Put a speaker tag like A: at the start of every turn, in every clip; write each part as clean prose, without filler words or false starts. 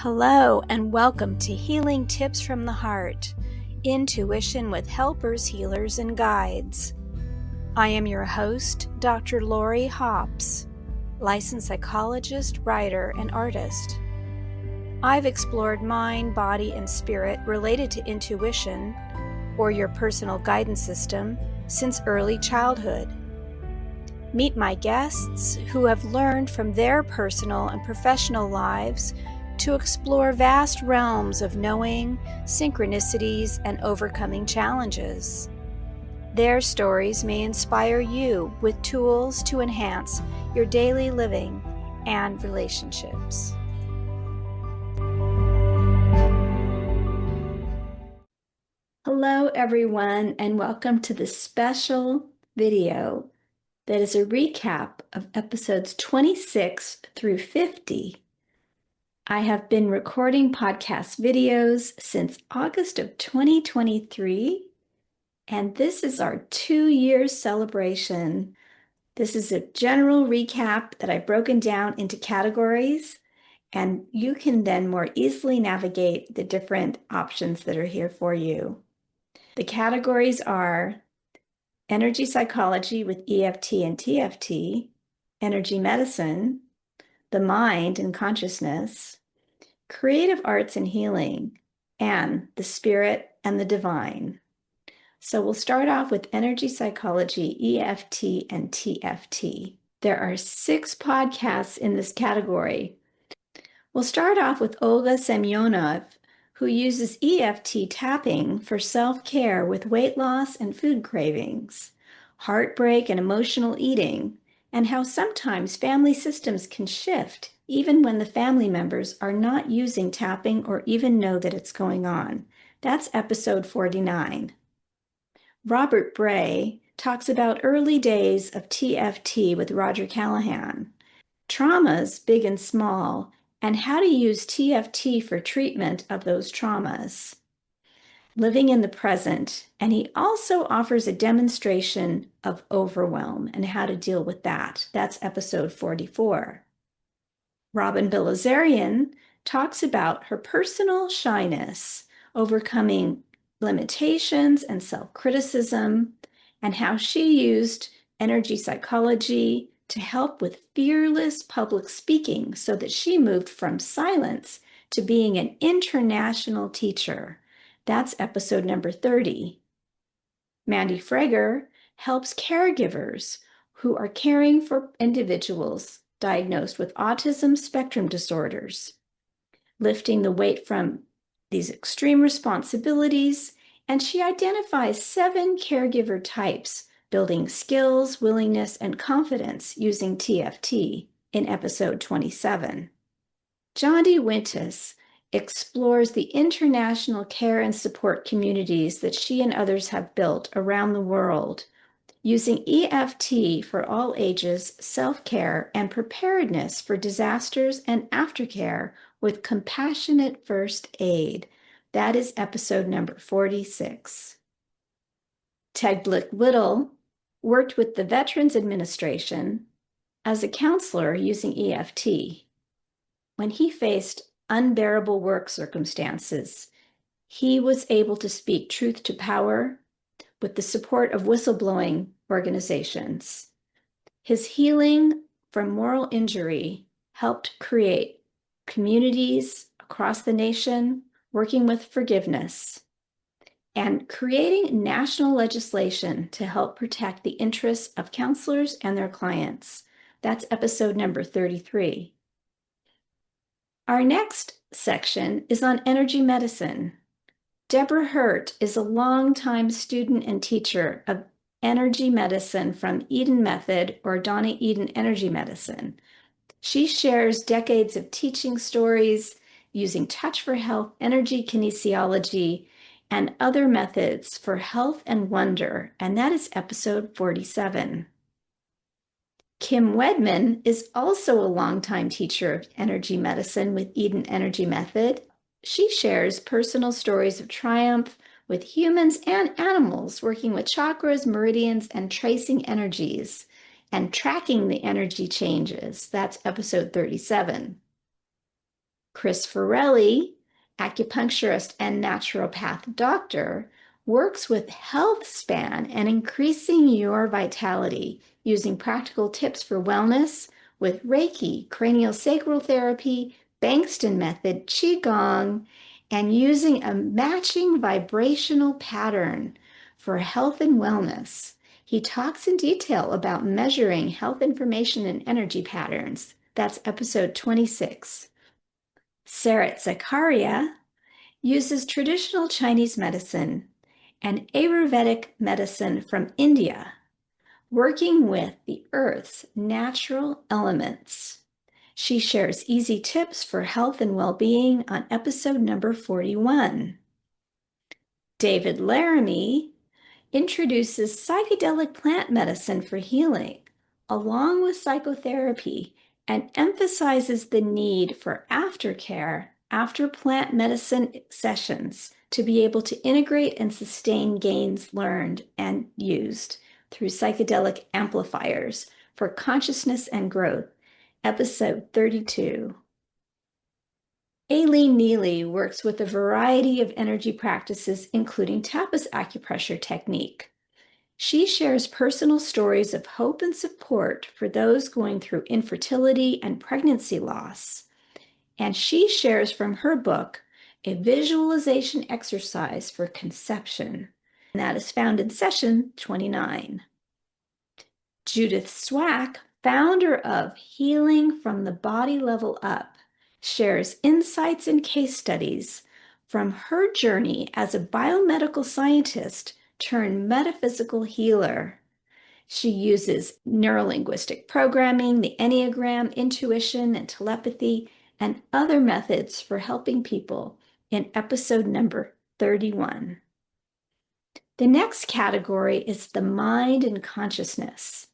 A: Hello and welcome to Healing Tips from the Heart, Intuition with Helpers, Healers, and Guides. I am your host, Dr. Lori Hops, licensed psychologist, writer, and artist. I've explored mind, body, and spirit related to intuition, or your personal guidance system, since early childhood. Meet my guests who have learned from their personal and professional lives to explore vast realms of knowing, synchronicities, and overcoming challenges. Their stories may inspire you with tools to enhance your daily living and relationships. Hello, everyone, and welcome to this special video that is a recap of episodes 26 through 50. I have been recording podcast videos since August of 2023, and this is our 2-year celebration. This is a general recap that I've broken down into categories, and you can then more easily navigate the different options that are here for you. The categories are energy psychology with EFT and TFT, energy medicine, the mind and consciousness, creative arts and healing, and the spirit and the divine. So we'll start off with energy psychology, EFT, and TFT. There are 6 podcasts in this category. We'll start off with Olga Semyonov, who uses EFT tapping for self-care with weight loss and food cravings, heartbreak and emotional eating, and how sometimes family systems can shift even when the family members are not using tapping or even know that it's going on. That's episode 49. Robert Bray talks about early days of TFT with Roger Callahan, traumas big and small, and how to use TFT for treatment of those traumas. Living in the present, and he also offers a demonstration of overwhelm and how to deal with that. That's episode 44. Robin Bilazarian talks about her personal shyness, overcoming limitations and self-criticism, and how she used energy psychology to help with fearless public speaking so that she moved from silence to being an international teacher. That's episode number 30. Mandy Frager helps caregivers who are caring for individuals diagnosed with autism spectrum disorders, lifting the weight from these extreme responsibilities, and she identifies 7 caregiver types, building skills, willingness, and confidence using TFT in episode 27. Jondi Wintis explores the international care and support communities that she and others have built around the world, using EFT for all ages, self-care, and preparedness for disasters and aftercare with compassionate first aid. That is episode number 46. Ted Blick-Whittle worked with the Veterans Administration as a counselor using EFT. When he faced unbearable work circumstances, he was able to speak truth to power with the support of whistleblowing organizations. His healing from moral injury helped create communities across the nation working with forgiveness and creating national legislation to help protect the interests of counselors and their clients. That's episode number 33. Our next section is on energy medicine. Deborah Hurt is a longtime student and teacher of energy medicine from Eden Method or Donna Eden Energy Medicine. She shares decades of teaching stories using Touch for Health, energy kinesiology, and other methods for health and wonder, and that is episode 47. Kim Wedman is also a longtime teacher of energy medicine with Eden Energy Method. She shares personal stories of triumph with humans and animals working with chakras, meridians, and tracing energies and tracking the energy changes. That's episode 37. Chris Farrelly, acupuncturist and naturopath doctor, works with health span and increasing your vitality using practical tips for wellness with Reiki, craniosacral therapy, Bankston method, Qigong, and using a matching vibrational pattern for health and wellness. He talks in detail about measuring health information and energy patterns. That's episode 26. Sarat Zakaria uses traditional Chinese medicine and Ayurvedic medicine from India, working with the earth's natural elements. She shares easy tips for health and well-being on episode number 41. David Laramie introduces psychedelic plant medicine for healing, along with psychotherapy, and emphasizes the need for aftercare after plant medicine sessions to be able to integrate and sustain gains learned and used through psychedelic amplifiers for consciousness and growth, episode 32. Aileen Neely works with a variety of energy practices, including tapas acupressure technique. She shares personal stories of hope and support for those going through infertility and pregnancy loss. And she shares from her book, A Visualization Exercise for Conception. And that is found in session 29. Judith Swack, founder of Healing from the Body Level Up, shares insights and case studies from her journey as a biomedical scientist turned metaphysical healer. She uses neurolinguistic programming, the Enneagram, intuition, and telepathy, and other methods for helping people in episode number 31. The next category is the mind and consciousness.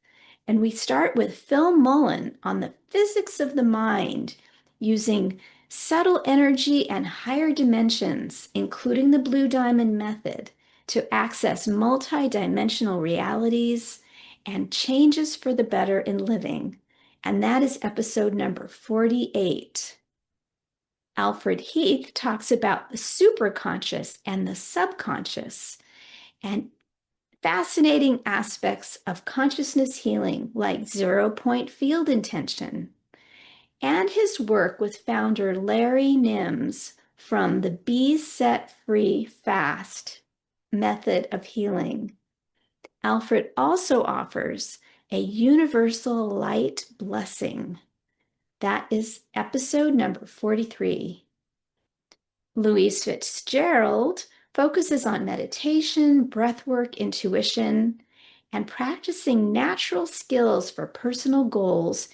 A: And we start with Phil Mullen on the physics of the mind using subtle energy and higher dimensions, including the Blue Diamond Method, to access multi-dimensional realities and changes for the better in living. And that is episode number 48. Alfred Heath talks about the superconscious and the subconscious and fascinating aspects of consciousness healing like 0-point field intention, and his work with founder Larry Nims from the Be Set Free Fast method of healing. Alfred also offers a universal light blessing. That is episode number 43. Louise Fitzgerald focuses on meditation, breathwork, intuition, and practicing natural skills for personal goals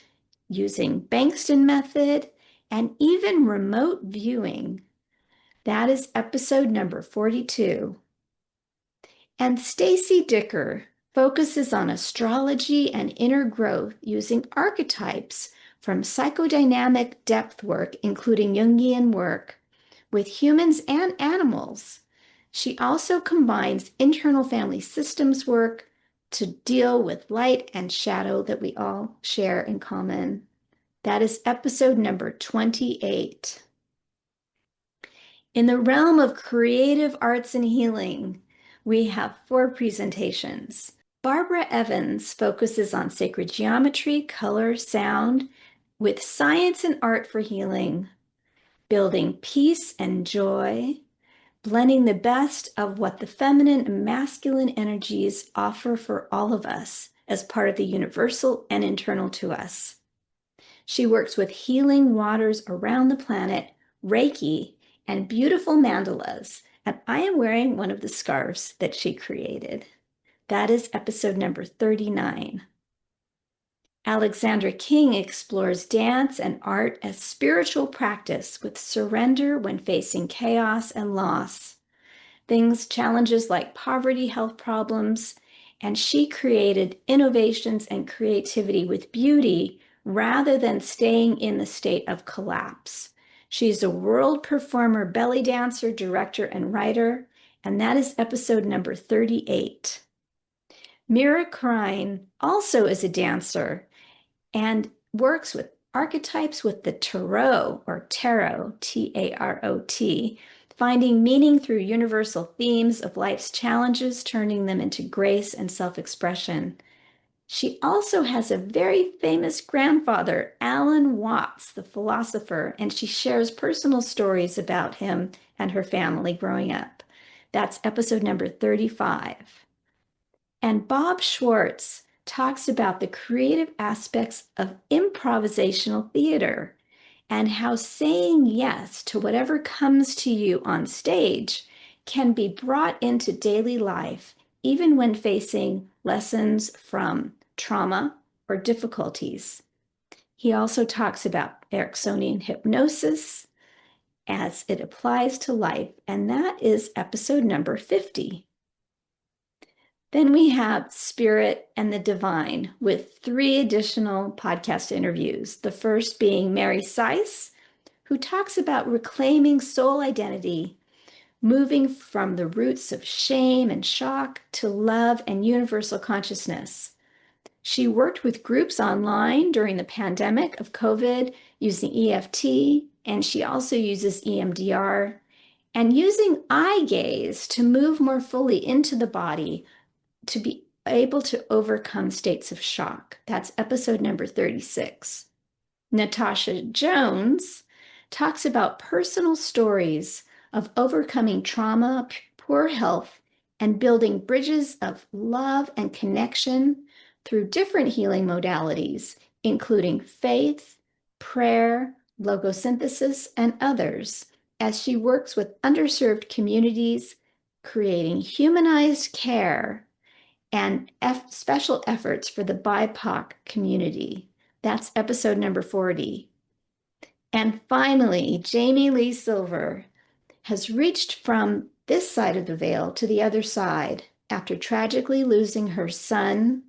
A: using Bankston method and even remote viewing. That is episode number 42. And Stacy Dicker focuses on astrology and inner growth using archetypes from psychodynamic depth work, including Jungian work, with humans and animals. She also combines internal family systems work to deal with light and shadow that we all share in common. That is episode number 28. In the realm of creative arts and healing, we have 4 presentations. Barbara Evans focuses on sacred geometry, color, sound, with science and art for healing, building peace and joy, blending the best of what the feminine and masculine energies offer for all of us as part of the universal and internal to us. She works with healing waters around the planet, Reiki, and beautiful mandalas, and I am wearing one of the scarves that she created. That is episode number 39. Alexandra King explores dance and art as spiritual practice with surrender when facing chaos and loss. Challenges like poverty, health problems, and she created innovations and creativity with beauty rather than staying in the state of collapse. She's a world performer, belly dancer, director, and writer, and that is episode number 38. Mira Krein also is a dancer and works with archetypes with the tarot, or tarot, T-A-R-O-T, finding meaning through universal themes of life's challenges, turning them into grace and self-expression. She also has a very famous grandfather, Alan Watts, the philosopher, and she shares personal stories about him and her family growing up. That's episode number 35. And Bob Schwartz talks about the creative aspects of improvisational theater and how saying yes to whatever comes to you on stage can be brought into daily life, even when facing lessons from trauma or difficulties. He also talks about Ericksonian hypnosis as it applies to life, and that is episode number 50. Then we have Spirit and the Divine with 3 additional podcast interviews. The first being Mary Seiss, who talks about reclaiming soul identity, moving from the roots of shame and shock to love and universal consciousness. She worked with groups online during the pandemic of COVID using EFT, and she also uses EMDR and using eye gaze to move more fully into the body to be able to overcome states of shock. That's episode number 36. Natasha Jones talks about personal stories of overcoming trauma, poor health, and building bridges of love and connection through different healing modalities, including faith, prayer, logosynthesis, and others, as she works with underserved communities, creating humanized care and special efforts for the BIPOC community. That's episode number 40. And finally, Jamie Lee Silver has reached from this side of the veil to the other side. After tragically losing her son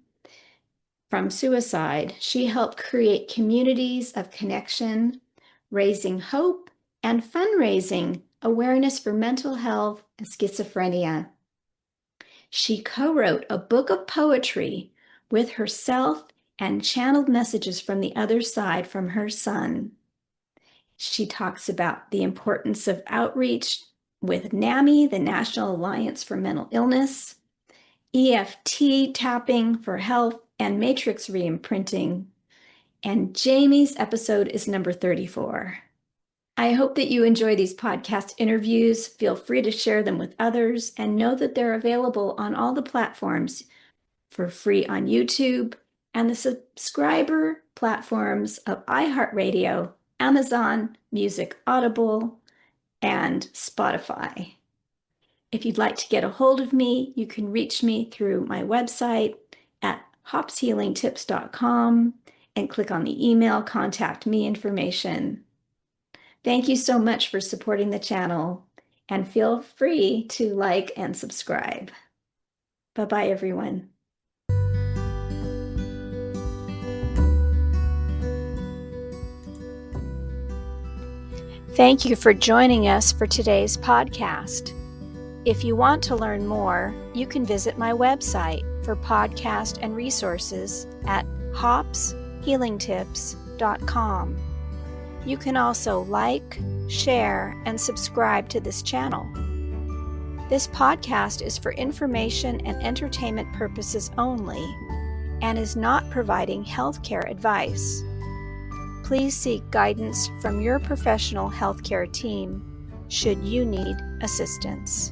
A: from suicide, she helped create communities of connection, raising hope, and fundraising awareness for mental health and schizophrenia. She co-wrote a book of poetry with herself and channeled messages from the other side from her son. She talks about the importance of outreach with NAMI, the National Alliance for Mental Illness, EFT tapping for health, and matrix re-imprinting. And Jamie's episode is number 34. I hope that you enjoy these podcast interviews. Feel free to share them with others and know that they're available on all the platforms for free on YouTube and the subscriber platforms of iHeartRadio, Amazon Music, Audible, and Spotify. If you'd like to get a hold of me, you can reach me through my website at hopshealingtips.com and click on the email Contact Me information. Thank you so much for supporting the channel, and feel free to like and subscribe. Bye-bye, everyone. Thank you for joining us for today's podcast. If you want to learn more, you can visit my website for podcast and resources at hopshealingtips.com. You can also like, share, and subscribe to this channel. This podcast is for information and entertainment purposes only and is not providing healthcare advice. Please seek guidance from your professional healthcare team should you need assistance.